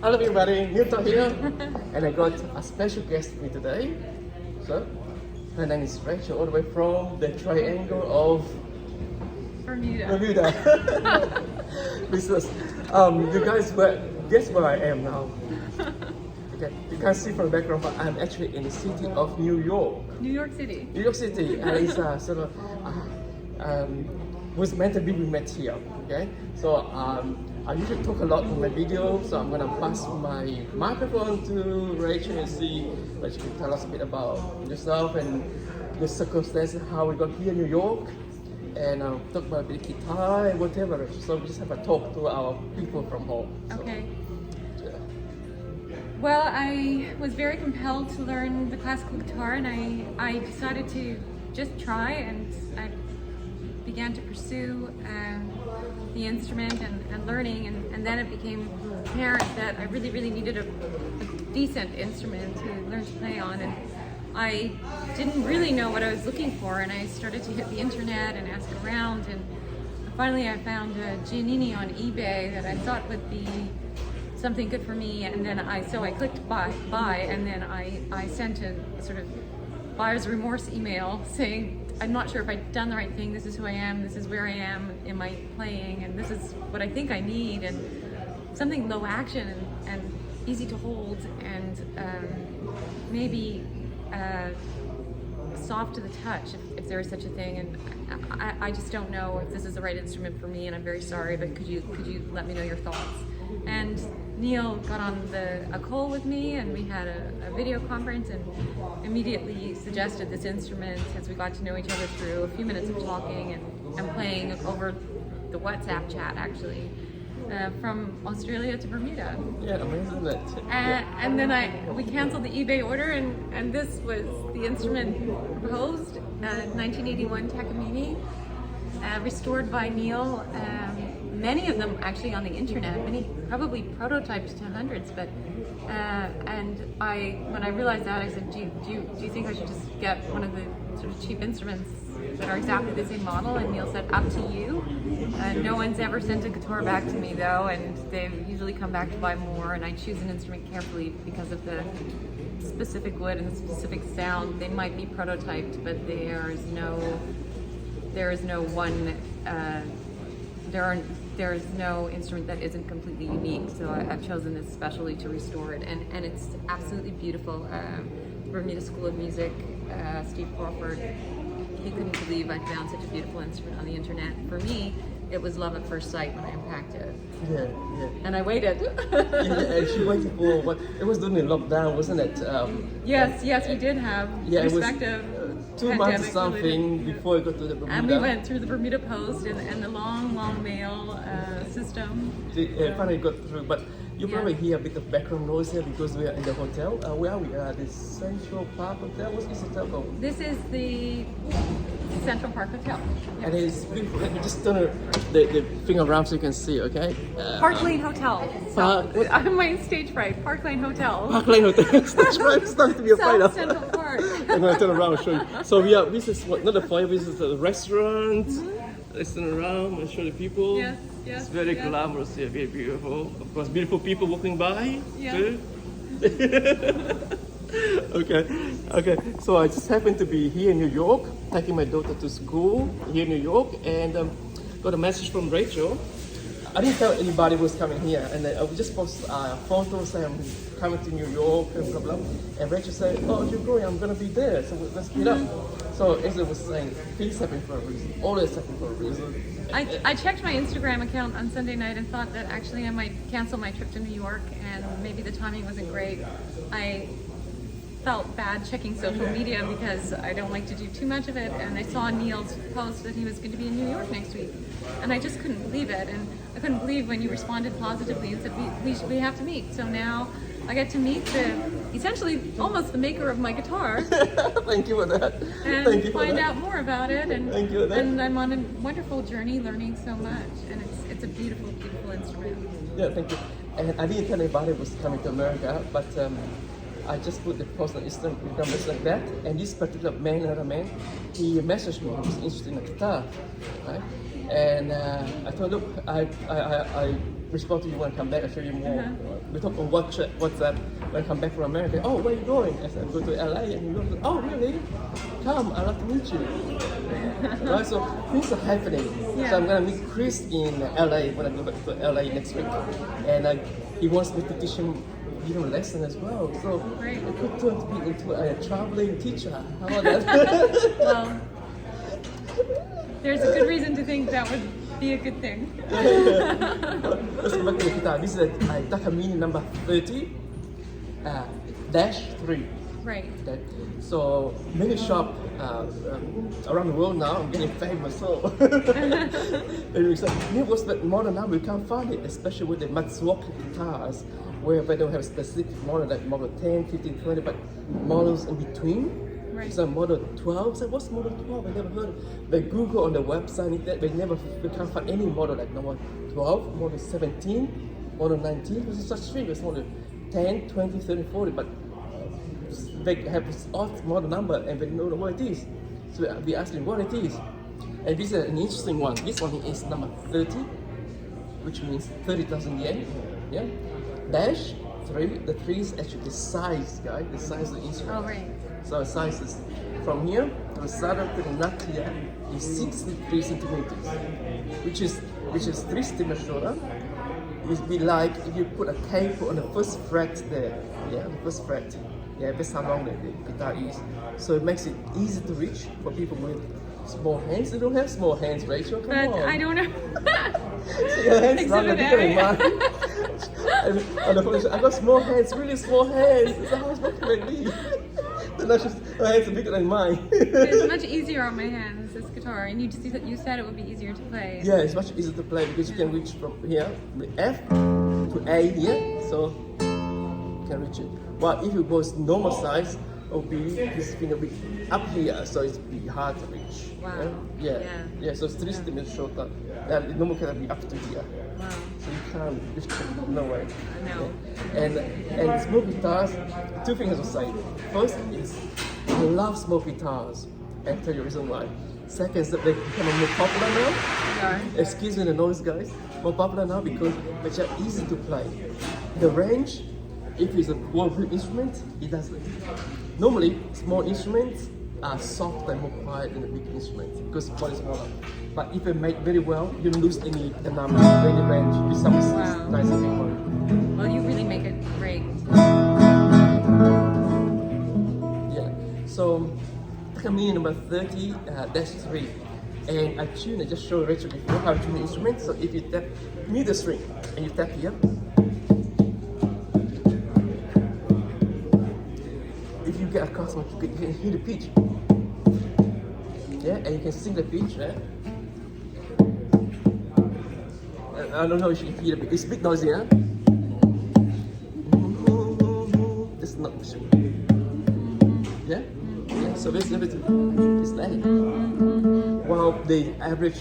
Hello everybody, Newton here, and I got a special guest with me today. So, her name is Rachel, all the way from the Triangle of Bermuda. Business. You guys, guess where I am now? Okay, you can see from the background, but I'm actually in the city of New York. New York City. New York City, and it's sort of was meant to be we met here. Okay, so I usually talk a lot in my videos, so I'm gonna pass my microphone to Rachel and see what she can tell us a bit about yourself and the circumstances how we got here in New York, and talk about a bit of guitar and whatever. So we just have a talk to our people from home. So, Okay. yeah. Well, I was very compelled to learn the classical guitar, and I decided to just try, and I began to pursue the instrument and learning, and then it became apparent that I really needed a decent instrument to learn to play on, and I didn't really know what I was looking for, and I started to hit the internet and ask around, and finally I found a Giannini on eBay that I thought would be something good for me, and then I clicked buy, and then I sent a sort of buyer's remorse email saying, I'm not sure if I've done the right thing, this is who I am, this is where I am in my playing, and this is what I think I need, and something low action and easy to hold, and maybe soft to the touch, if there is such a thing. And I just don't know if this is the right instrument for me, and I'm very sorry, but could you let me know your thoughts? And Neil got on a call with me, and we had a video conference, and immediately suggested this instrument as we got to know each other through a few minutes of talking and playing over the WhatsApp chat, actually, from Australia to Bermuda. Yeah, amazing that. And then we canceled the eBay order, and this was the instrument proposed, 1981 Takamine, restored by Neil. Many of them actually on the internet, many probably prototyped to hundreds, but and when I realized that, I said, do you think I should just get one of the sort of cheap instruments that are exactly the same model? And Neil said, up to you. No one's ever sent a guitar back to me though, and they usually come back to buy more, and I choose an instrument carefully because of the specific wood and the specific sound. They might be prototyped, but there is no one there is no instrument that isn't completely unique, so I've chosen this specially to restore it, and it's absolutely beautiful. Bermuda School of Music, Steve Crawford, he couldn't believe I found such a beautiful instrument on the internet. For me, it was love at first sight when I unpacked it. Yeah. And I waited. And she waited for what? It was during the lockdown, wasn't it? Yes, we did have respective. It was 2 months or something before we got to the Bermuda. And we went through the Bermuda Post and the long mail system. Finally got through, but you probably hear a bit of background noise here because we are in the hotel. Where are we? The Central Park Hotel. What's this hotel called? This is the Central Park Hotel. Yes. And it's beautiful. Let me just turn the thing around so you can see, okay? Park Lane Hotel. I'm my stage fright. Park Lane Hotel. Park Lane Hotel. Stage fright. It's nothing to be afraid of. South Central Park. I'm going to turn around and show you. So this is not a foyer, this is a restaurant. Let's turn around and show the people. Yes. It's very glamorous here, very beautiful. Of course, beautiful people walking by. Yeah. Too. Okay. So I just happened to be here in New York, taking my daughter to school here in New York, and got a message from Rachel. I didn't tell anybody who was coming here, and I would just post photos saying I'm coming to New York and blah blah. And Rachel said, "Oh, you're going? I'm gonna be there. So let's meet up." So Isla was saying, "Things happen for a reason. Always happen for a reason." I checked my Instagram account on Sunday night and thought that actually I might cancel my trip to New York, and maybe the timing wasn't great. I felt bad checking social media because I don't like to do too much of it, and I saw Neil's post that he was going to be in New York next week, and I just couldn't believe it, and I couldn't believe when you responded positively and said we have to meet. So now I get to meet essentially almost the maker of my guitar. Thank you for that. And Thank you for find that. out more about it, and Thank you for that. and I'm on a wonderful journey learning so much, and it's a beautiful instrument. Yeah, thank you. And I didn't tell anybody was coming to America, but I just put the post on Instagram just like that, and this particular man, another man, he messaged me. He was interested in the guitar, right? And I told him, look, I respond to you when I come back. I'll show you more. We talk on WhatsApp when I come back from America. Oh, where are you going? I said, I go to LA. And you go, oh, really? Come, I'd love to meet you. Right, so things are happening. Yeah. So I'm going to meet Chris in LA when I go back to LA next week. And he wants me to teach him a lesson as well. So Great. I could turn to be into a traveling teacher. How about that? Well, there's a good reason to think that would be a good thing. Let's go back to the guitar. This is a Takamine number 30 -3. Right. Okay. So many shops around the world now. I'm getting famous. So what's the model now? We can't find it, especially with the Matsuoka guitars, where they don't have specific model like model 10, 15, 20, but models in between. Right. So model 12. So what's model 12? I never heard of it. They Google on the website, we can't find any model like model 12, model 17, model 19. This is such strange. It's model 10, 20, 30, 40, but they have this odd model number and they don't know what it is. So we asked them what it is. And this is an interesting one. This one is number 30, which means 30,000 yen. Yeah. -3. The 3 is actually the size, guys. The size of the instrument. Oh, right. So the size is from here to the saddle to the nut here is 63 centimeters, which is 3 centimeters shorter. It'd be like if you put a tape on the first fret there. Yeah, the first fret. Yeah, that's how long the guitar is. So it makes it easy to reach for people with small hands. They don't have small hands, Rachel. Come But on. I don't know. So your hands Exhibit longer bigger than A. mine. And on the phone, I got small hands, really small hands. So how's what can I be? Then her hands are bigger than mine. It's much easier on my hands, this guitar. And you said it would be easier to play. Yeah, it's much easier to play because you can reach from here, the F to A here, so you can reach it. Well, if it goes normal size, it will be this finger will be up here, so it's be hard to reach. Wow. Yeah, Yeah. yeah. So it's 3 centimeters shorter. The normal can be up to here, Wow. so you can't reach it, no way. No. Yeah. And smoke guitars, 2 things to say. First is I love smoke guitars, and I'll tell you the reason why. Second is that they become more popular now. Yeah. Excuse me, the noise, guys. More popular now because they're easy to play. The range, if it's a well-built instrument, it does it. Normally, small instruments are soft and more quiet than a big instrument because one is smaller. But if they make very well, you don't lose any dynamic, any range. It's something Wow. nice and big one. Well, you really make it great. Yeah. So, Takamine number 30-3. And I tune, I just showed Rachel before how to tune the instrument. So if you tap middle string and you tap here, if you get a customer, you can hear the pitch. Yeah, and you can sing the pitch, right? I don't know if you can hear the pitch. It's a bit noisy, huh? This is not yeah? Yeah, so this everything is that. Well, the average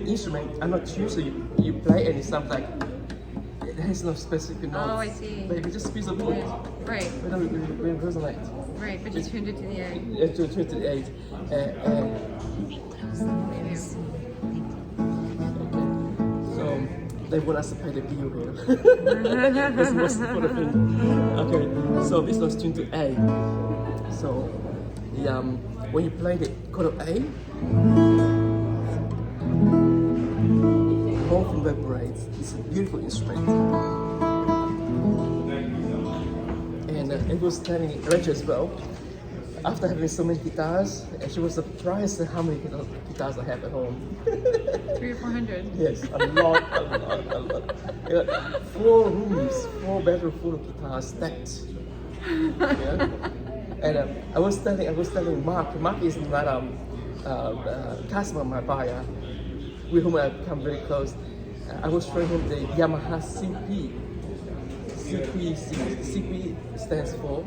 instrument, I'm not sure, so you play and it sounds like it has no specific notes. Oh, I see. But you just squeeze a bit. Right. We don't resonate. Right, but you tuned it to the A. Yeah, to 28. So they want us to pay the bill here. That's the most important thing. Okay, so this one's tuned to A. So the when you play the chord of A, whole thing vibrates. It's a beautiful instrument. And it was telling Rachel as well, after having so many guitars, and she was surprised at how many guitars I have at home. 300 or 400. Yes, a lot. I got 4 rooms, 4 bedrooms full of guitars stacked. Yeah? And I was telling Mark is not customer, my buyer, with whom I become very close. I was showing him the Yamaha CP. CP stands for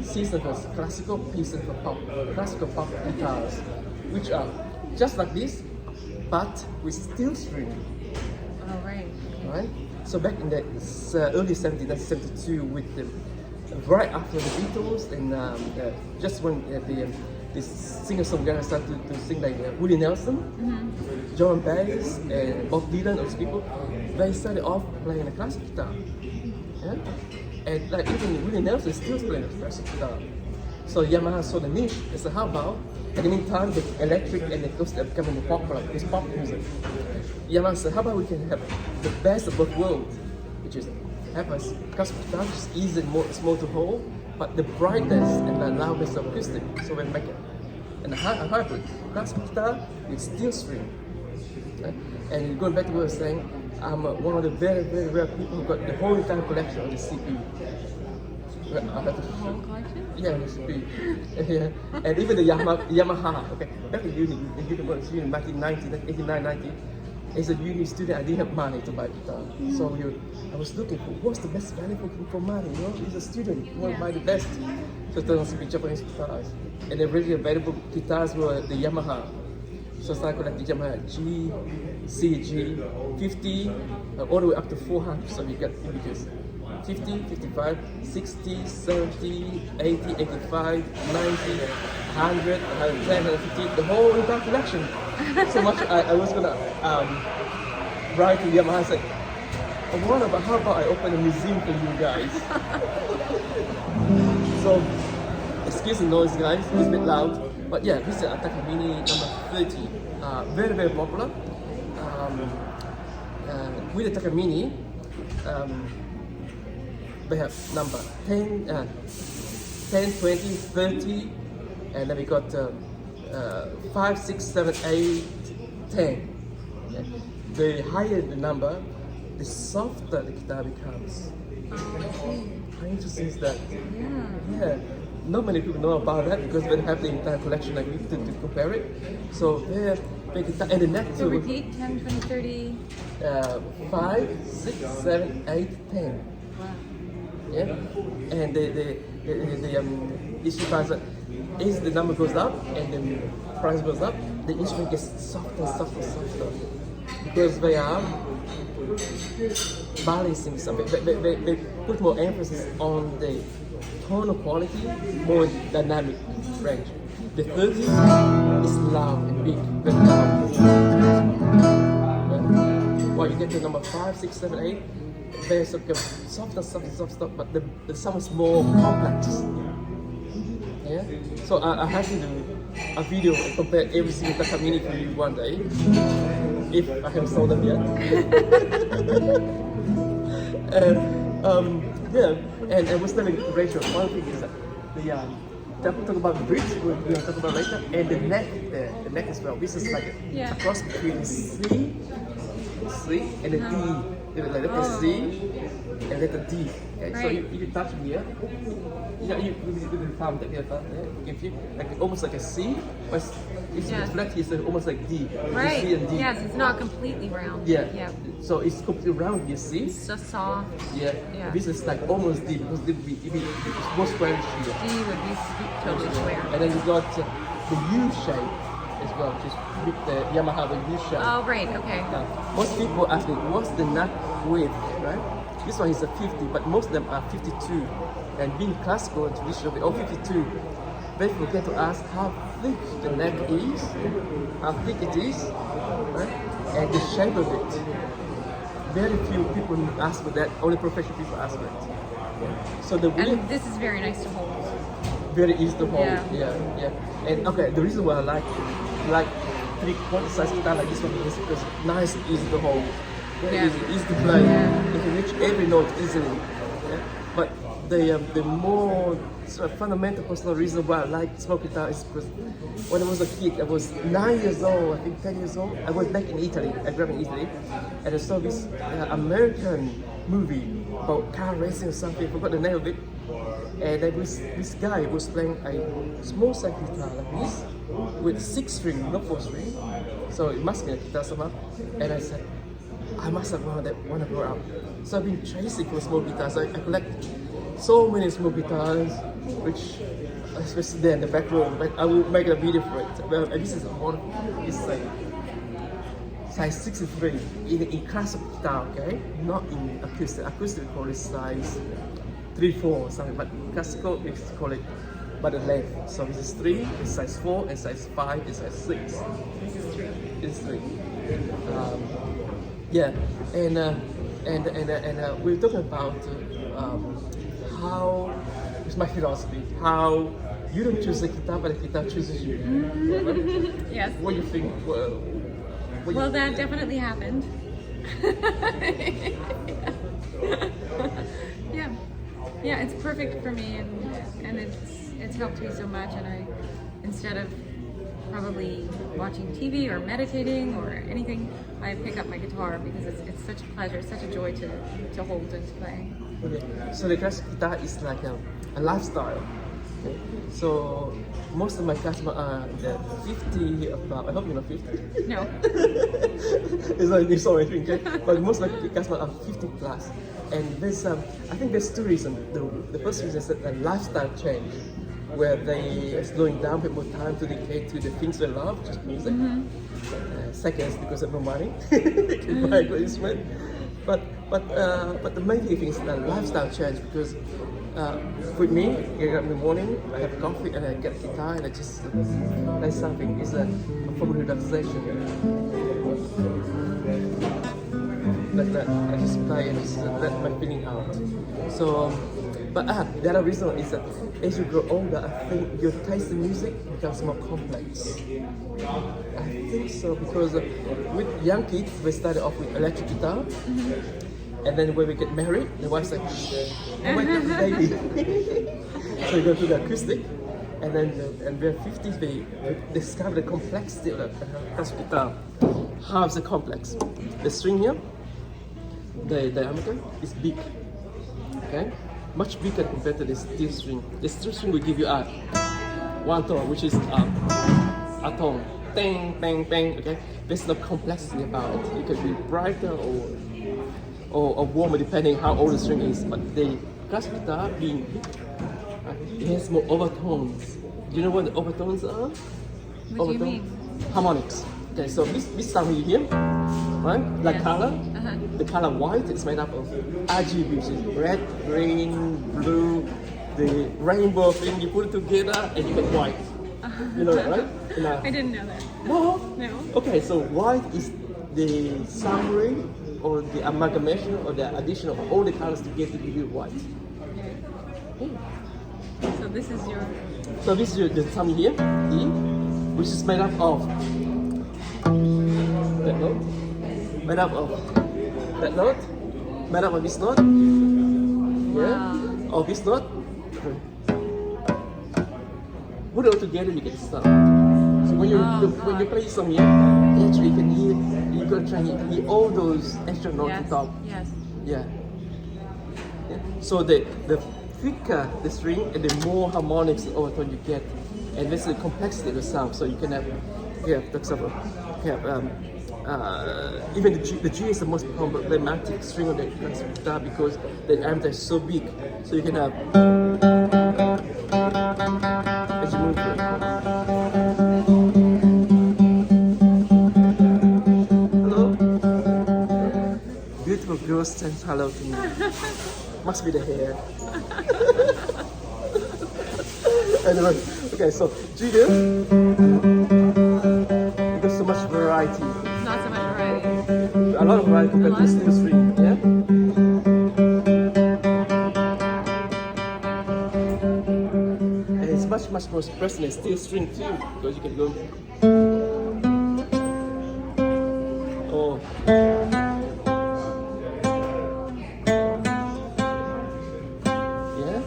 C stands for classical, P stands for pop. Classical pop guitars, which are just like this, but with steel string. Oh, right. Right? So back in the early 70s, 1972, with the right after the Beatles, and just when this singer-songwriter started to sing like Willie Nelson, John Baez, and Bob Dylan, those people. They started off playing the classic guitar. Yeah? And like even Willie Nelson is still playing the classic guitar. So Yamaha saw the niche and said, how about, at the meantime, the electric and the acoustic are becoming popular, it's pop music. Yamaha said, how about we can have the best of both worlds, which is have a classic guitar, which is easy and small to hold, but the brightness and the loudness of acoustic, so we make it. And a hybrid, classic guitar with steel string. Right? And going back to what I was saying, I'm one of the very, very rare people who got the whole entire collection of the CPU. The whole collection? Yeah, the CPU. Yeah. And even the Yamaha, okay, back in uni, in 1989, 90, as a uni student, I didn't have money to buy guitar. So I was looking for what's the best value for money, you know? As a student, you want to buy the best. So there was some Japanese guitars. And the really available guitars were the Yamaha. So I started collecting Yamaha G, C, G, 50, all the way up to 400. So you get images. 50, 55, 60, 70, 80, 85, 90, 100, 110, 150, the whole entire collection. So much I was gonna write to Yamaha and say, how about I open a museum for you guys? So, excuse the noise guys, it's a bit loud. But yeah, this is a Takamine No.30. Very, very popular. With the Takamine, we have number 10, 10, 20, 30, and then we got 5, 6, 7, 8, 10. Yeah. The higher the number, the softer the guitar becomes. How interesting is that? Yeah. Not many people know about that because we don't have the entire collection like me to compare it. So yeah, big guitar and the neck too. So repeat 10, 20, 30. 5, 6, 7, 8, 10. Wow. Yeah, and the issue price is the number goes up and the price goes up, the instrument gets softer, softer, softer because they are balancing something. They put more emphasis on the tonal quality, more dynamic range. The 30 is loud and big, very loud. Yeah. While you get to number 5, 6, 7, 8. There's like a softer, but the sound is more complex. Yeah. So I have to do a video and compare every single Takamine for you one day, if I haven't sold them yet. And yeah, and I was telling Rachel one thing is that the talk about the bridge, we're going to talk about later, and the neck there, the neck as well. This is like a cross between C and the D. Like letter C and letter D. Okay? Right. So you touch here. You can palm that here. If you like almost like a C, but it's flat. It's almost like D. Right. C and D. Yes, it's not completely round. Yeah. So it's completely round. You see. It's just soft. Yeah. This is like almost D because it would be more squarish here. D would be totally square. And then you got the U shape as well, which is with the Yamaha the U shape. Oh, right, okay. Most people ask me, what's the neck width, right? This one is a 50, but most of them are 52. And being classical and traditional, they're all 52. They forget to ask how thick the neck is, how thick it is, right? And the shape of it. Very few people ask for that, only professional people ask for it. Yeah. So the width, and this is very nice to hold. very easy to hold. Yeah. And okay, the reason why I like three-quarter size guitar like this one is because nice and easy to hold. Very easy to play. You can reach every note easily. Yeah? But the more sort of fundamental personal reason why I like small guitar is because when I was a kid, I was 9 years old, I think 10 years old. I was back in Italy. I grew up in Italy, and I saw this American movie about car racing or something. I forgot the name of it. And there was this guy who was playing a small size guitar like this with 6 string, not 4 string. So it must be a guitar somehow. And I said, I must have want to grow up. So I've been chasing for small guitars. I collect so many small guitars, which especially there in the back room. But I will make a video for it. Well, and this is one. It's like size 63 in classic guitar, okay? Not in acoustic. Acoustic we call it size 3/4 or something, but classical we call it but the length. So this is 3, it's size 4, and size 5 is size 6. This is 3. It's 3. Yeah, and we're talking about how it's my philosophy. How you don't choose the guitar, but the guitar chooses you. Yes. What do you think? Well, that definitely happened. Yeah. Yeah, it's perfect for me, and it's helped me so much. And I, instead of probably watching TV or meditating or anything, I pick up my guitar because it's such a pleasure, such a joy to hold and to play. Okay. So the classic guitar is like a lifestyle. Okay. So most of my customers are the 50 about. I hope you're not 50. No. It's like you're so okay? But most of my customers are 50 plus. And there's I think there's 2 reasons. The first reason is that a lifestyle change, where they are slowing down, put more time to dedicate to the things they love, just music. Second is because of no money, they can buy a good instrument. But the main thing is the lifestyle change, because with me, I get up in the morning, I have coffee, and I get a guitar, and I just play something. It's a form of relaxation. Like that, I just play and just let my feeling out. So, but the other reason is that as you grow older, I think your taste in music becomes more complex. I think so, because with young kids, we started off with electric guitar, and then when we get married, the wife's like, "Oh my God, baby!" So you go to the acoustic, and then and we're 50s, we discover the complexity of the classic guitar. How is it complex? The string here, the diameter is big, okay? Much bigger compared to the steel string. The steel string will give you a 1 tone, which is a tone. Bang, bang, bang, okay? There's no complexity about it. It can be brighter or warmer depending how old the string is. But the classic guitar being big, it has more overtones. Do you know what the overtones are? What do you mean? Harmonics. Okay, so this sound you hear, right? Like Yes. color. The color white is made up of RGB, which is red, green, blue, the rainbow thing. You put it together and you get white. You know that, right? I didn't know that. No? No. Okay, so white is the summary or the amalgamation or the addition of all the colors together to give you white. So this is your... So this is the sound you hear, E, which is made up of that note, made up of that note, made up of this note, yeah, or this note. Put it all together, you get the sound. So when you play this song here, actually you can hear, you can try and hear all those extra notes on top. Yes. Yeah. So the thicker the string and the more harmonics and overtone you get, and this is the complexity of the sound. So you can have, for example, even the G is the most problematic string on the classic guitar because the diameter is so big. So you can have as you move through it. Hello. Beautiful girls sends hello to me. Must be the hair. Anyway, okay, so G there. There's so much variety. Not so much variety. A lot of variety compared to the steel string, yeah? And it's much more expressive than steel string too, because you can go. Oh. Yeah?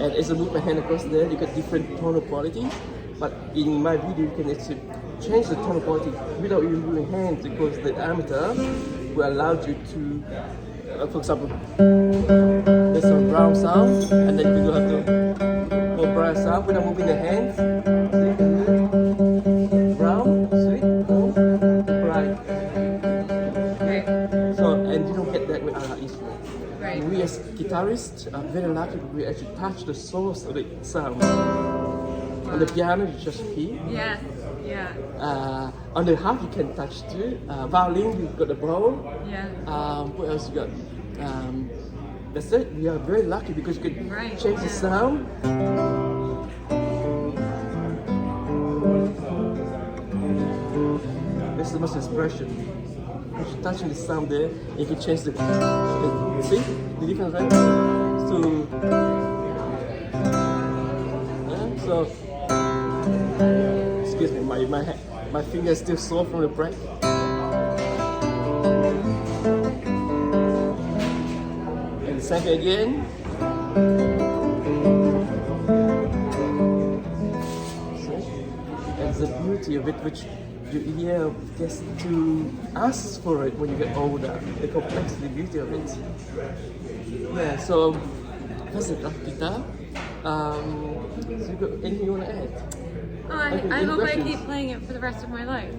And as I move my hand across there, you get different tonal quality. But in my video, you can actually change the tonal quality without you moving hands because the diameter will allow you to, for example, there's some brown sound, and then you have to more bright sound without moving the hands. See? Brown, sweet, bright. Okay. So, and you don't get that with other instruments. Right. We as guitarists are very lucky that we actually touch the source of the sound. On the piano, you just key. Yes. Yeah. On the harp, you can touch too. Violin, you've got the bow. Yeah. What else you got? That's it. We are very lucky because you can Right, change the yeah. sound. so much expression. You're touching the sound there, you can change the see the difference, right? So yeah, so excuse me, my finger is still sore from the break. And the same thing again. The beauty of it, which you gets to ask for it when you get older. The complexity, beauty of it. Yeah. So that's the guitar. So you got anything you want to add? I hope I keep playing it for the rest of my life.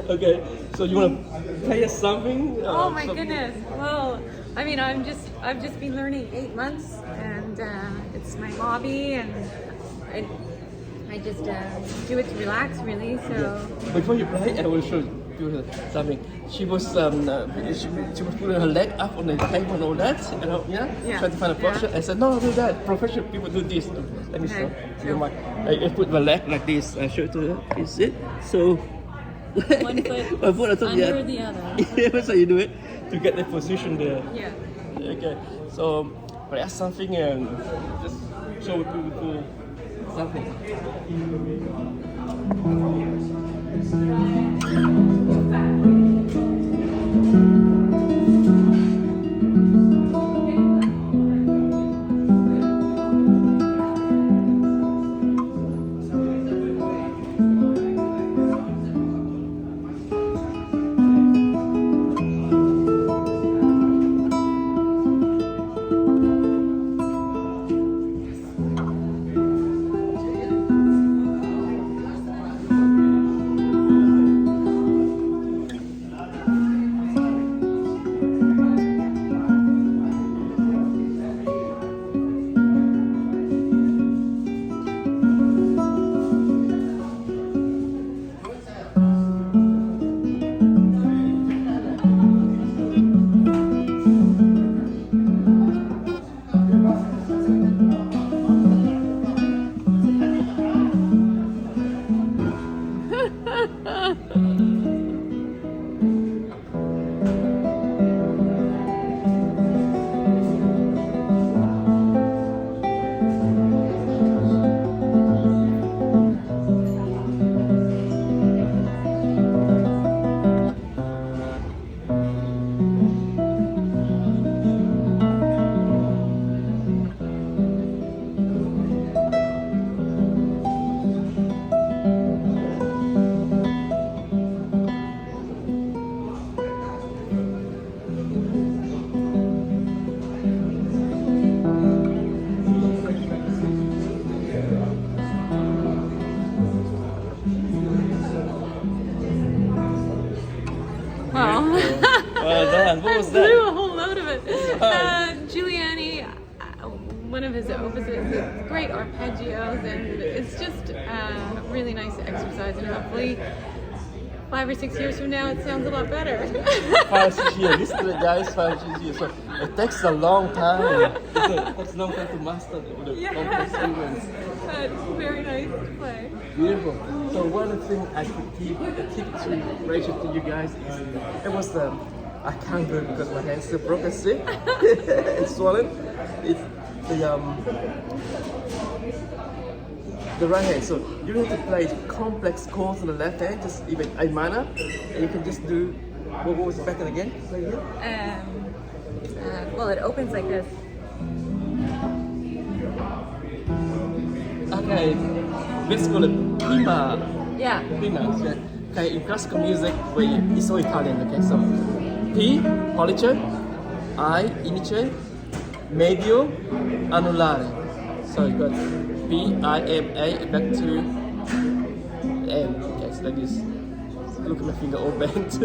Okay. So you want to play us something? Oh my goodness. Well, I mean, I've just been learning 8 months, and it's my hobby, and I just do it to relax, really. So yeah. Before you play, I will show you something. She was she was putting her leg up on the table and all that, trying to find a posture. I said, no, do that. Professional people do this. Let me show you. I put my leg like this. I show it to her. You see? So one foot under the other. Yeah, that's how you do it to get the position there. Yeah. Okay. So, but ask something and just show people something. Well done. What was that? I blew a whole load of it. Giuliani, one of his opuses, it's great arpeggios, and it's just really nice exercise, and hopefully 5 or 6 years from now it sounds a lot better. 5 6 years. This is the guys 5 6 years. So it takes a long time. It takes a long time to master the complex instruments. It's very nice to play. Beautiful. So one of the things I could keep to Rachel to you guys is it was I can't do it because my hand's still broken, see? It's swollen. It's the right hand. So you don't have to play complex chords on the left hand, just even A minor, and you can just do what was the back end again? Play here. Well, it opens like this. Okay, let's call it prima. Yeah. Prima. Okay, in classical music, it's all Italian. Okay, so P, pollice, I, indice, medio, anulare. So you got P, I, M, A, back to M. Okay, so like this. Look at my finger all bent.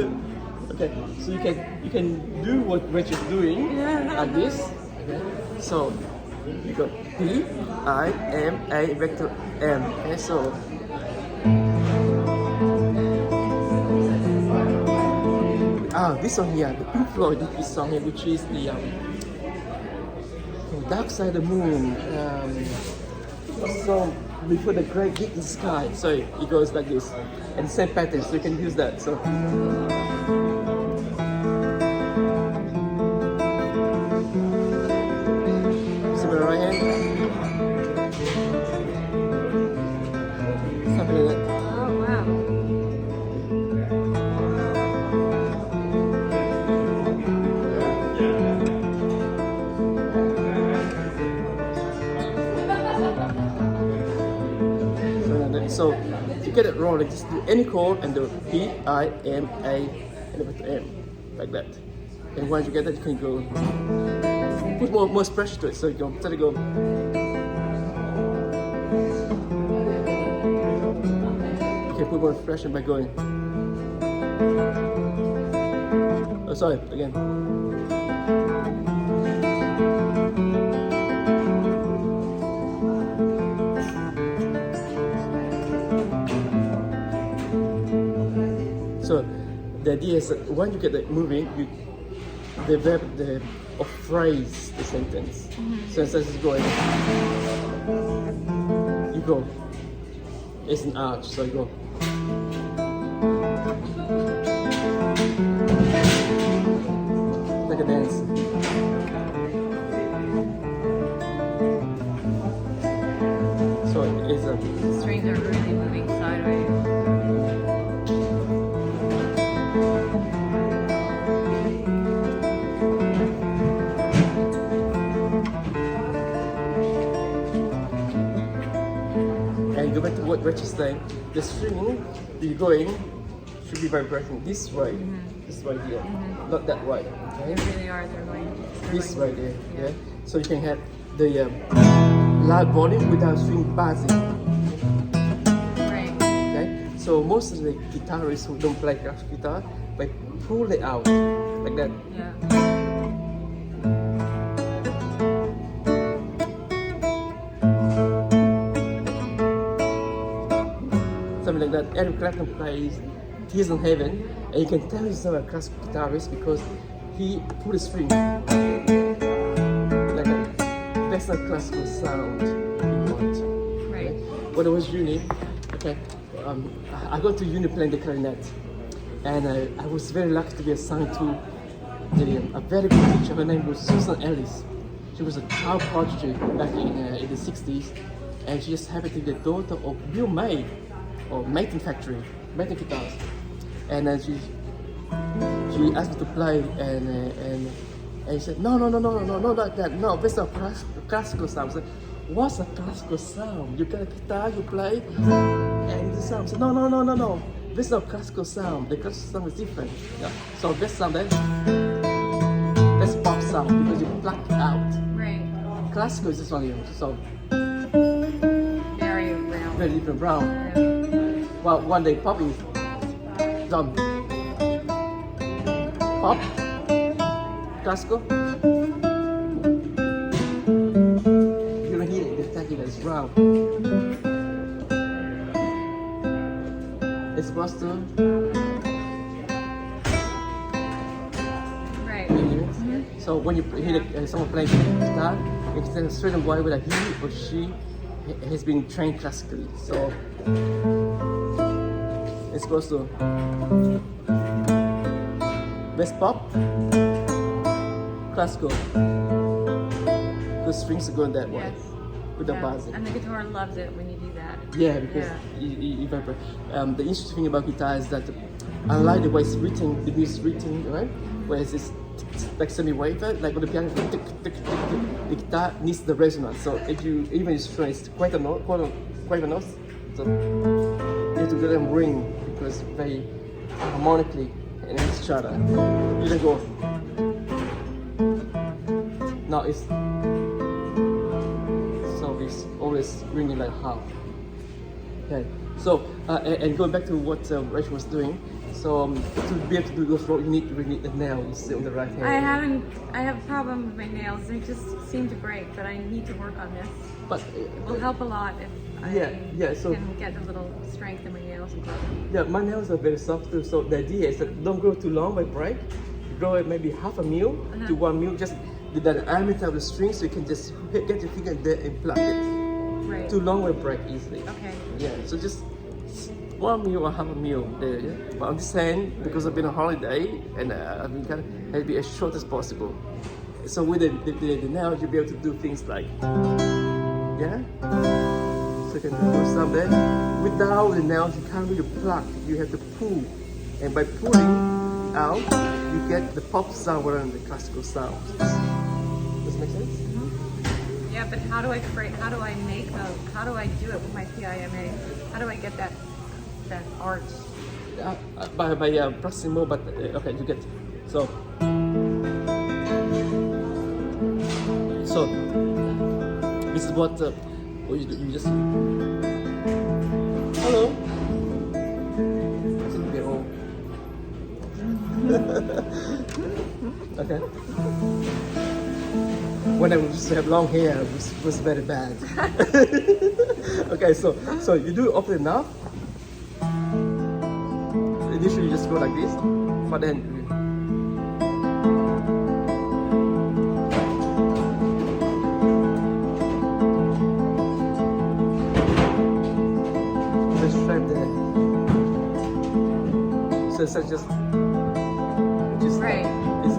Okay, so you can do what Rachel's doing like this. Okay, so you got P, I, M, A, back to M. Okay, so this song here, the Pink Floyd did this song here, which is the Dark Side of the Moon. So we put a great gig in the sky, so it goes like this, and same pattern, so you can use that. So. See my right hand? Something like that. Oh, wow. So to get it wrong, like just do any chord and do P, I, M, A, and then put M, like that. And once you get that, you can go put more pressure to it. So you go, try to go. You can put more pressure by going. Oh, sorry, again. So the idea is that when you get it moving, you develop or phrase the sentence. So instead of going, you go. It's an arch, so you go. Like a dance. So it's a. The strings are really moving sideways. Go back to what Rich is saying. The string you're going should be vibrating this way, this right here, not that way. Okay? They really are. They're going. This right there. Yeah. So you can have the loud volume without string buzzing. Right. Okay. So most of the guitarists who don't play classical guitar, they pull it out like that. Yeah. Something like that. Eric Clapton plays Tears in Heaven, and you can tell he's not a classical guitarist because he put a string like that. That's not classical sound you want. Right. Okay? When I was uni, okay, I got to uni playing the clarinet, and I was very lucky to be assigned to a very good teacher. Her name was Susan Ellis. She was a child prodigy back in the 60s, and she just happened to be the daughter of Bill May, or Maton Factory, Maton Guitars. And then she asked me to play, and she said, no, not like that. No, that's not classical sound. I said, what's a classical sound? You get a guitar, you play, and the sound. I said, no. This is not classical sound. The classical sound is different. Yeah. So this sound, that's pop sound because you pluck it out. Right. Classical is this one here. So Very round. very different brown. Yeah. Well, one day pop is done. Pop, classical. You don't hear it, the technique is round. It's supposed to. Right. So when you hear someone playing guitar, it's a certain way whether he or she has been trained classically. So it's supposed to bass pop, classical. The strings are going that way Yes. with the Yeah. buzzing. And the guitar loves it when you do that. Yeah, because you vibrate. The interesting thing about guitar is that unlike the way it's written, the music is written, right? Whereas it's like semi-wave, like on the piano, the guitar needs the resonance. So if you even strum, it's quite a note, so you have to let them ring because they harmonically and each other. You don't go. No, it's so it's always ringing like half. Okay, so and going back to what Rachel was doing. So to be able to do those roles, you need the nails on the right hand. I have a problem with my nails. They just seem to break, but I need to work on this. But It will help a lot if so can get a little strength in my nails and stuff. yeah, my nails are very soft too. So the idea is that don't grow too long by break. Grow it maybe half a mil to 1 mil. Just the diameter of the string, so you can just get your finger there and pluck it. Right. Too long will break easily. Okay. Yeah, so just one meal or half a meal there. Yeah? But on this hand, because I've been on holiday and I've been kind of had to be as short as possible. So with the nail, you'll be able to do things like, yeah. So you can do some there. Without the nails, you can't really pluck. You have to pull, and by pulling out, you get the pop sound rather than the classical sound. Does it make sense? Yeah, but how do I do it with my PIMA? How do I get that arch? By pressing more, but okay, you get so this is what you do. You just hello. Okay. When I used to have long hair, it was very bad. Okay, so you do it often enough. Initially, you just go like this, but then just strap there. So it's just right. It's,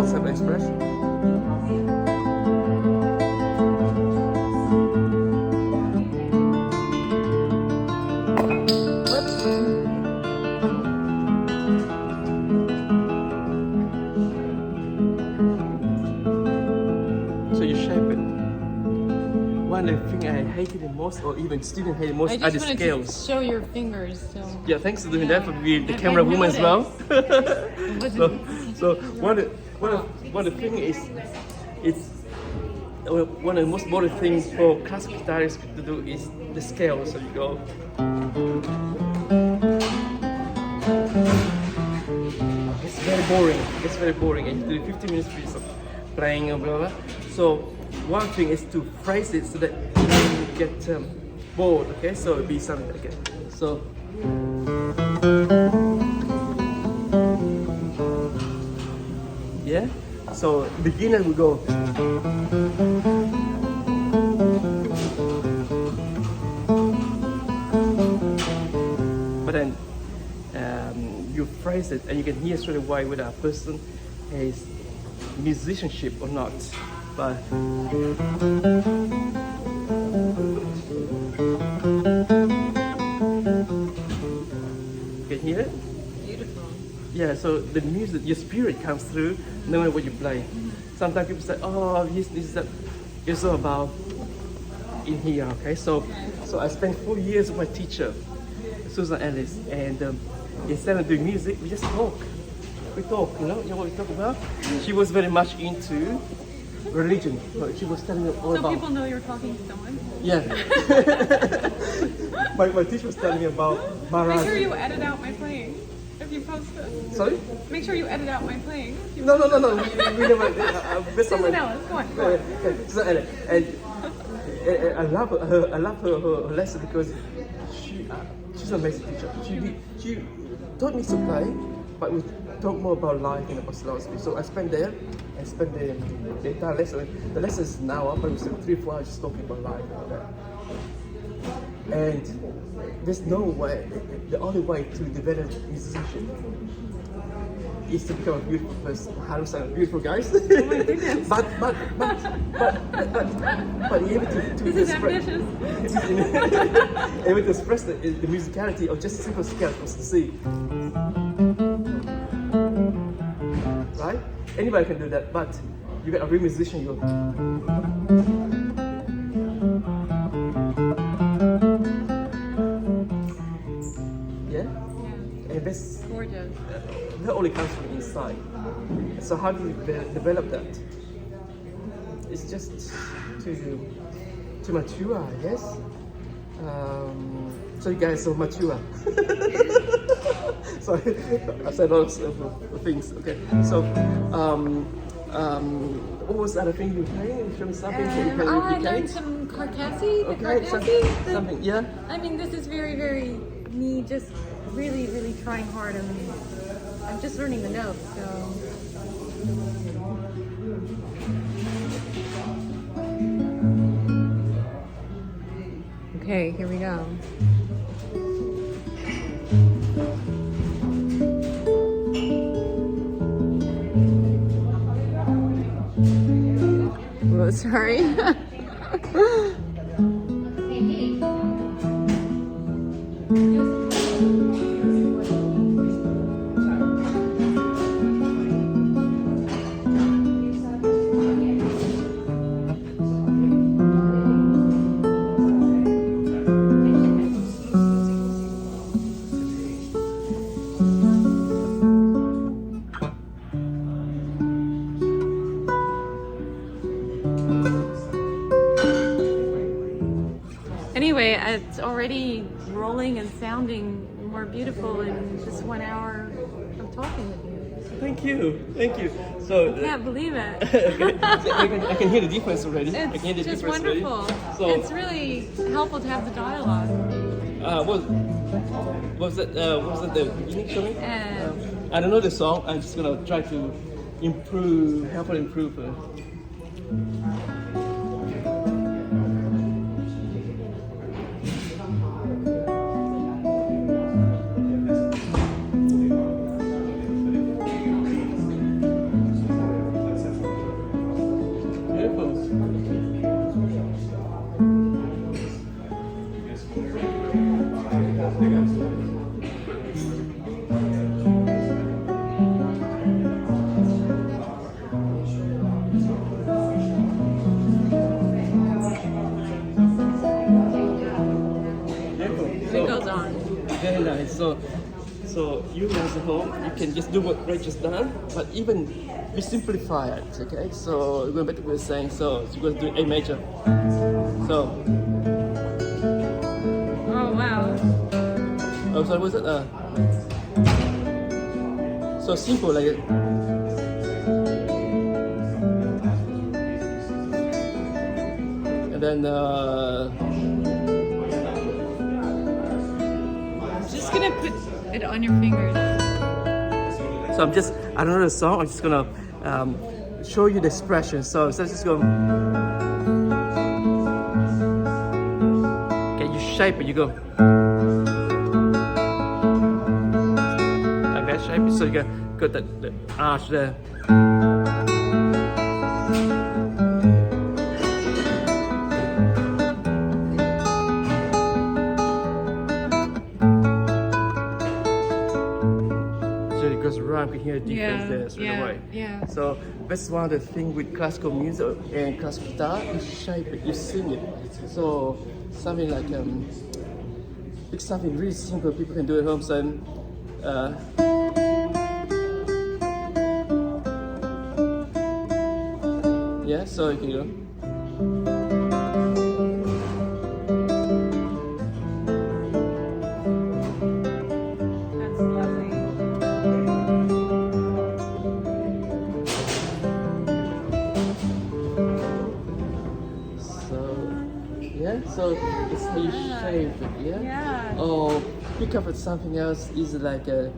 some expression. So you shape it. One of the things I hated the most, or even students hate the most, are the scales. To show your fingers. So. Yeah, thanks for doing that for being the camera woman as well. so one of the things is, it's one of the most boring things for classical guitarists to do is the scale. So you go. It's very boring. It's very boring, and you do 15 minutes piece of playing and blah blah. So one thing is to phrase it so that you get bored. Okay, so it'll be something like that. So. Yeah, so beginner will go. But then you phrase it and you can hear straight away whether a person has musicianship or not. But you can hear it? Yeah, so the music, your spirit comes through no matter what you play. Sometimes people say, oh, this is that. It's all about in here, okay? So I spent 4 years with my teacher, Susan Ellis, and instead of doing music, we just talk. We talk, you know what we talk about? She was very much into religion. She was telling me all about... So people know you're talking to someone? Yeah. my teacher was telling me about Maharaj. Make sure you edit out my playing. If you post it. Sorry? Make sure you edit out my playing. No. We never. Susan Ellis, go on. Okay. Susan Ellis, and I love her. I love her lesson because she's an amazing teacher. She taught me to play, but we talk more about life and about philosophy. So I spent there and spent the entire lesson. The lesson is an hour, but we spent 3-4 hours just talking about life and all that. And there's no way, the only way to develop musicianship is to become a beautiful person. How to beautiful guys? Oh my goodness. but able to this is ambitious. Able to express the musicality of just a simple scale to see. Right? Anybody can do that, but you get a real musician, you go. And that's gorgeous. That only comes from inside. So how do you develop that? It's just to mature, I guess. So you guys are mature. Sorry, I said lots of things. Okay, so What was the other thing you playing? Show me something. You play I with learned cake? some Carcassi, the Okay, Carcassi. something, yeah. I mean, this is very me just really trying hard. I'm just learning the notes, so. Okay, here we go. Oh, sorry. Anyway, it's already rolling and sounding more beautiful in just 1 hour of talking with you. Thank you. So I can't believe it. okay. So I can hear the difference already. I can hear the It's just difference wonderful. already. So It's really helpful to have the dialogue. what was that? What was that the beginning? Show me. I don't know the song. I'm just gonna try to help her improve. It goes on. Very nice. So you guys at home, you can just do what Ray just done, but even we simplify it. Okay. So going back to what we were saying. So you're going to do A major. So. Oh wow. Oh, sorry. What was it? So simple like it. And then. Just gonna put it on your fingers. So I don't know the song, I'm just gonna show you the expression. So let's just go. Okay, you shape it, you go. Like that shape it, so you got the arch there. You can hear the difference there straight away. Yeah. So that's one of the things with classical music and classical guitar. You shape it, you sing it. So something like it's something really simple people can do at home. So yeah, so you can go. So it's how you shape it, yeah? Yeah. Or pick up at something else is like you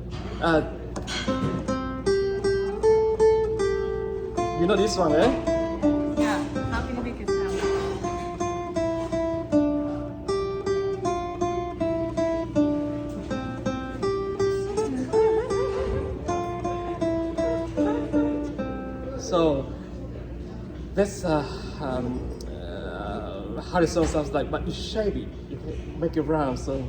know this one, eh? Yeah. How can you make it sound? So that's how the song sounds like, but you shape it, you make it round. So.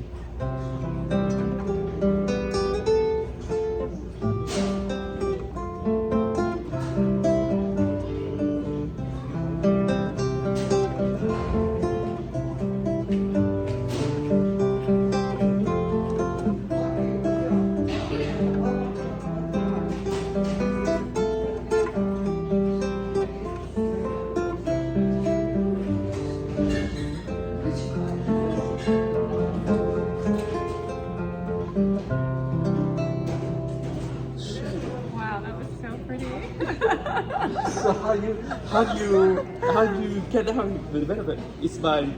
So how do you get down with the benefit? It's by,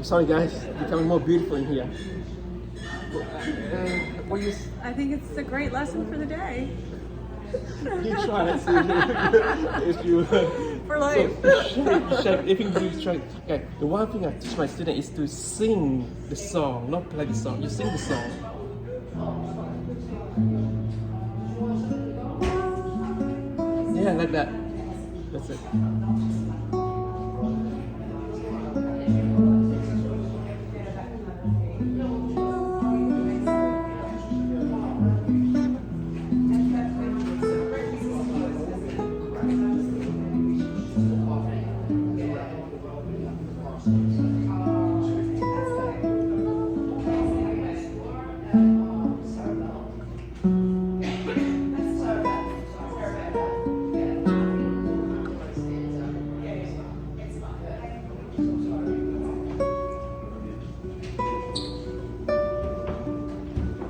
sorry guys, becoming more beautiful in here. What you? I think it's a great lesson for the day. You try, let's see if you. For life. So, if you try. Okay, the one thing I teach my students is to sing the song, not play the song. You sing the song. Yeah, like that. That's it.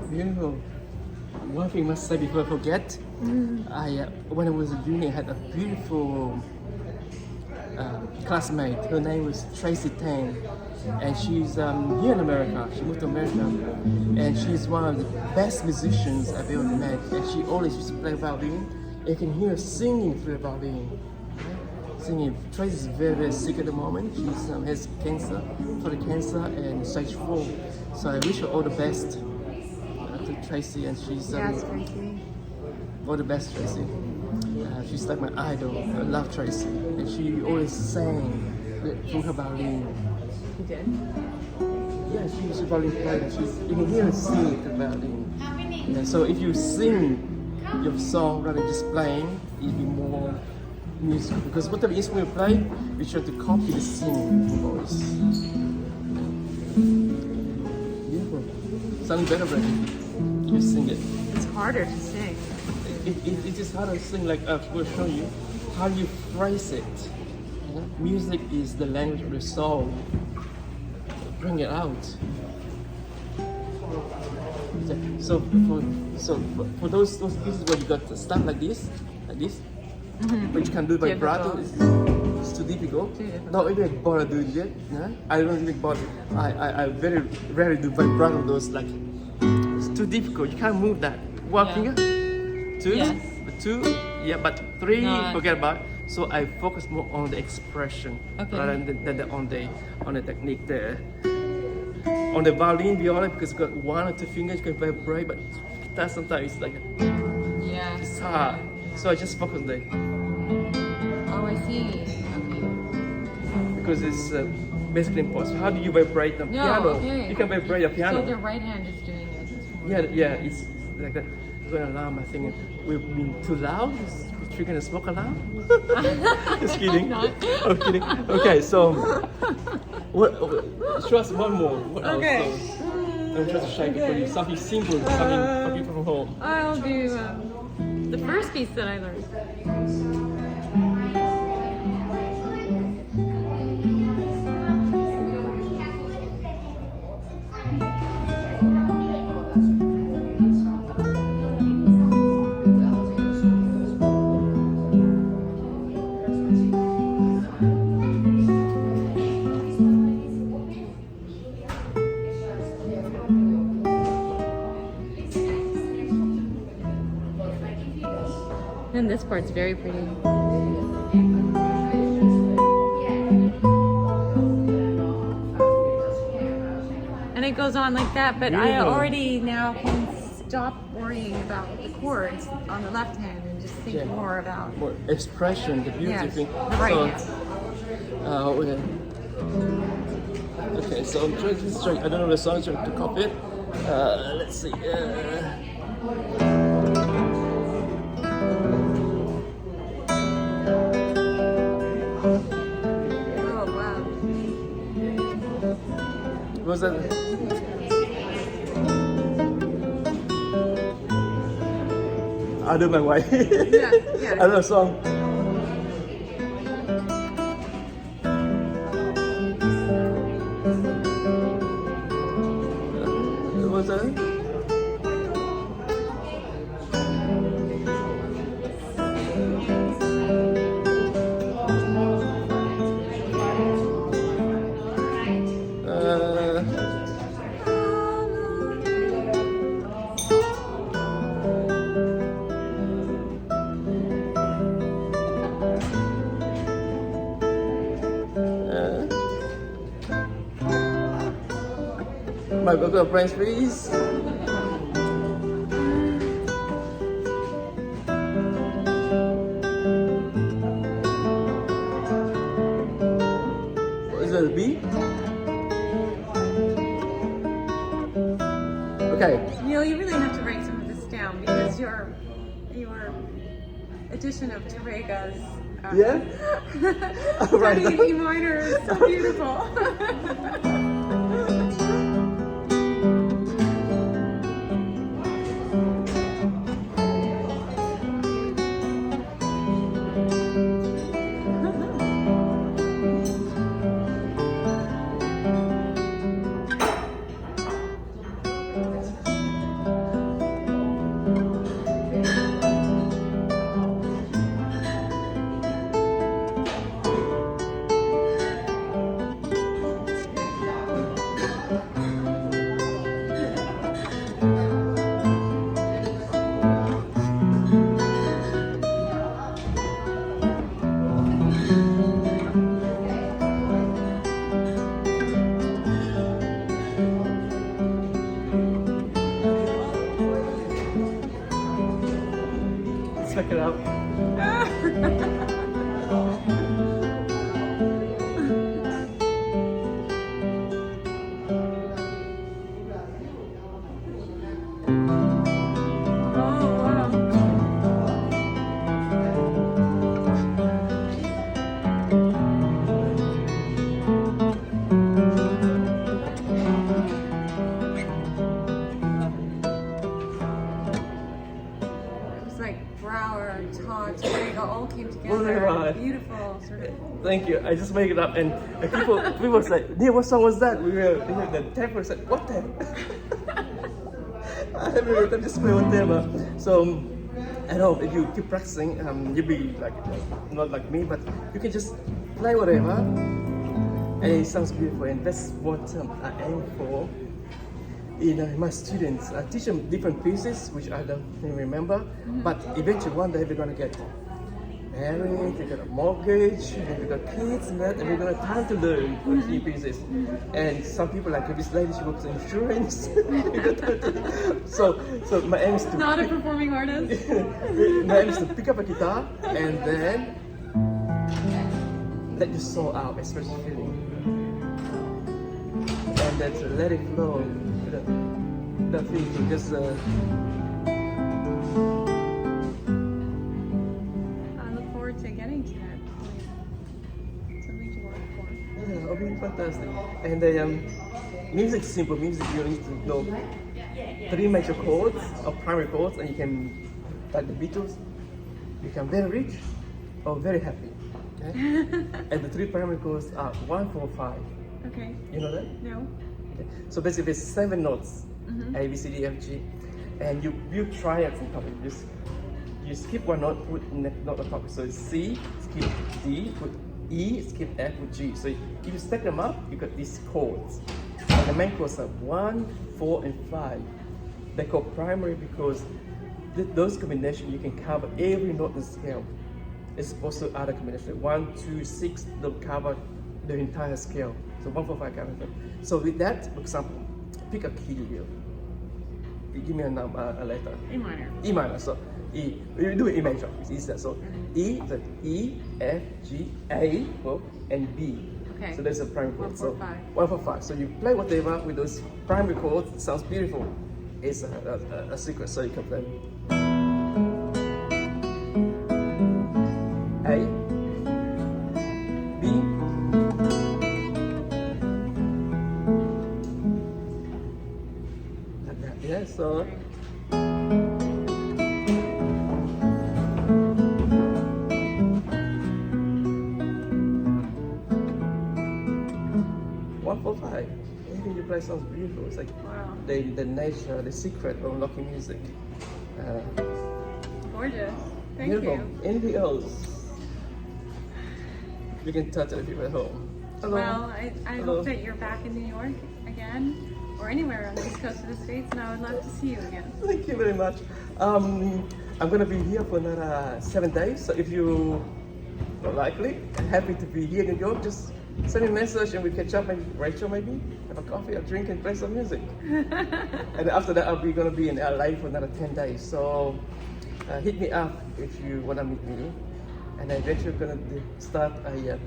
Beautiful. One thing I must say before I forget, when I was a junior, I had a beautiful classmate. Her name was Tracy Tang, and she's here in America. She moved to America, and she's one of the best musicians I've ever met. And she always used to play violin. You can hear her singing through the violin. Singing. Tracy's very sick at the moment. She has cancer, cancer, and stage 4. So I wish her all the best to Tracy, and she's Tracy. all the best, Tracy. She's like my idol. I love Tracy, and she always sang through her violin. You did? Yeah, she's a violin player. You can hear her sing the violin. Yeah, so if you sing your song rather than just playing, it'll be more musical. Because whatever instrument you play, we try to copy the singing voice. Beautiful. Sounding better, Brady. You sing it. It's harder to sing. It is harder to sing, like we'll show you how you phrase it. You know? Music is the language of the soul. Bring it out. So for those pieces where you got stuff like this, but you can do it by vibrato, it's too difficult. No, even bother doing it. Yeah? I don't even bother. I very rarely do vibrato. Those like it's too difficult. You can't move that. One finger, 2, Yes. 2, yeah, but 3, Not. forget about it. So I focus more on the expression rather than on the technique there. On the violin, viola, because you've got 1 or 2 fingers, you can vibrate, but guitar sometimes it's like it's hard. So I just focus on that. Oh, I see. Okay. Because it's basically impossible. How do you vibrate the piano? Okay. You can vibrate a piano. So the right hand is doing it. Yeah, it's like that. We're gonna alarm. I think we've been too loud. We're gonna smoke alarm. Just kidding. I'm kidding. Okay, so show us one more. What else? I'm trying to shake it for you. Something simple, something from home. I'll do the first piece that I learned. And this part's very pretty. And it goes on like that, but I already now can stop worrying about the chords on the left hand and just think more about more expression, the beauty thing. The right hand. Okay, so I'm trying to try. I don't know the song, trying to copy it. Let's see. What was that? I do my way. I know the song. What was that? my local friends, please. What is it, a B? Okay. Neil, you really have to write some of this down because your edition of Tarega's Yeah? Right. study in E minor is so beautiful. Check it out. Brower, Todd, Tarega all came together. Right. Beautiful, sort of. Thank you. I just make it up, and people say, "Neil, what song was that?" We heard the tempo said, "What the?" I haven't heard them just play one tema. So I know if you keep practicing, you'll be like not like me, but you can just play whatever, and it sounds beautiful, and that's what I aim for. My students, I teach them different pieces, which I don't remember, but eventually one day we're gonna get married, they got a mortgage, and we got kids, and we're gonna have time to learn a few pieces. And some people like this lady, she works in insurance. so my aim is to Not a performing artist. my aim is to pick up a guitar and then let your soul out, express your feeling, and then to let it flow. That feeling, just I look forward to getting to that point. Something to work for. yeah, it'll be fantastic. And music is simple. Music, you need to know 3 major chords or primary chords, and you can, like the Beatles, you can very rich or very happy. Okay? And the 3 primary chords are 1, 4, 5. Okay. You know that? No. Okay. So basically, there's 7 notes. A, B, C, D, F, G, and you build triads on top of it. You skip one note, put note on top. So it's C, skip D, put E, skip F, put G. So if you stack them up, you got these chords. And the main chords are 1, 4, and 5. They're called primary because those combinations you can cover every note in the scale. As opposed to other combinations, 1, 2, 6, they'll cover the entire scale. So 1, 4, 5 covers them. So with that, for example, pick a key here. Give me a letter. E minor. E minor. So E. You do E major. It's easier. So E, the E, F, G, A, and B. Okay. So there's a primary chord. 1, 4, 5. 1, 4, 5. So you play whatever with those primary chords. It sounds beautiful. It's a secret, so you can play. A, B. Yeah, so one, 4, 5. Anything you play sounds beautiful. It's like Wow. the nature, the secret of unlocking music. Gorgeous. Thank Beautiful. you. Anything else? You can touch it if you're at home. Hello. Well, I Hello. hope that you're back in New York again, or anywhere on the east coast of the States, and I would love to see you again. Thank you very much. I'm gonna be here for another 7 days. So if you are likely happy to be here in New York, just Send me a message and we catch up, maybe Rachel, maybe have a coffee, a drink, and play some music. And after that, I'll be gonna be in LA for another 10 days. So hit me up if you wanna meet me. And then Rachel gonna start a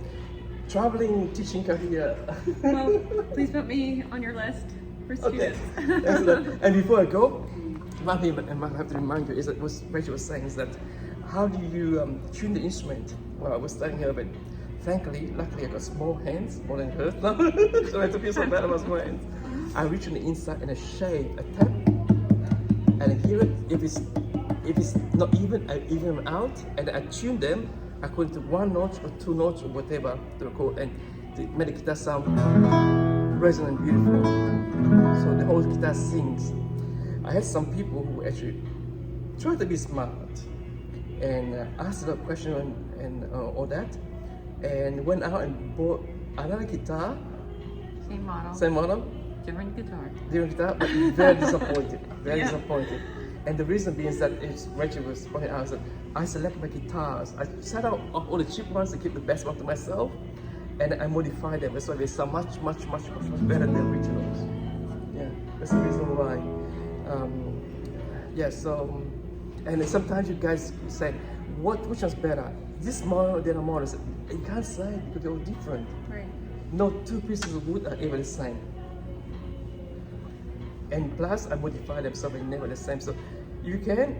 traveling teaching career. Well, please put me on your list for Okay. students. Excellent. And before I go, one thing I might have to remind you is that what Rachel was saying is that how do you tune the instrument? Well, I was telling her, but frankly, luckily I got small hands, more than hers now. So I have to feel so bad about small hands. I reach on the inside and I shake, I tap, and I hear it. If it's not even, I even them out, and I tune them according to one note or two notes or whatever to record, and to make the guitar sound resonant, beautiful. So the whole guitar sings. I had some people who actually try to be smart and asked a lot of questions and all that, and went out and bought another guitar. Same model. Same model. Different guitar. Different guitar, but very disappointed. Very disappointed. And the reason being is that Rachel was pointing out that I select my guitars. I set out all the cheap ones and keep the best one to myself, and I modify them. That's why they sound much better than originals. Yeah, that's the reason why. So, and sometimes you guys say, which one's better? This model or the other model? You can't say because they're all different. Right. No two pieces of wood are ever the same. And plus, I modify them so they're never the same. So you can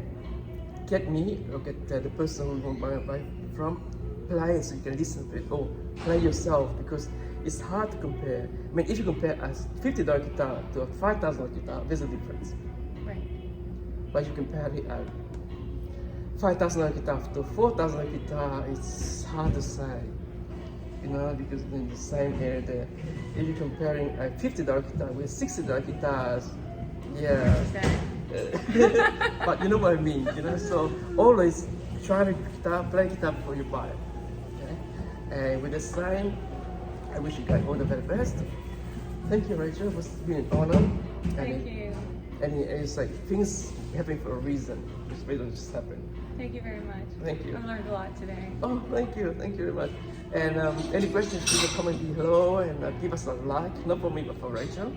get me or get the person who you want to buy from, play so you can listen to it or play yourself, because it's hard to compare. I mean, if you compare a $50 guitar to a $5,000 guitar, there's a difference. Right. But you compare a $5,000 guitar to a $4,000 guitar, it's hard to say. You know, because in the same area there, if you're comparing a $50 guitar with $60 guitars, yeah. But you know what I mean, you know. So always try to play guitar before you buy it. Okay? And with the same, I wish you guys all the very best. Thank you, Rachel. It was been an honor. Thank you. And it's like things happen for a reason. It's really just happen. Thank you very much. Thank you. I've learned a lot today. Oh, thank you very much. And any questions, please comment below and give us a like, not for me but for Rachel.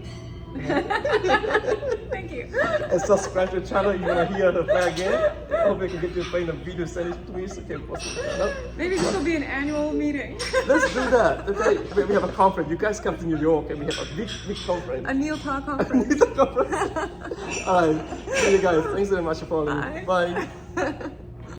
Thank you. And subscribe to the channel if you want to hear her play again. I hope I can get you to play in a video, send it to me so you can post it on the channel. Maybe this will be an annual meeting. Let's do that. Okay, we have a conference. You guys come to New York and we have a big conference. A Neil Talk conference. Alright, see you guys. Thanks very much for following. Bye. Bye.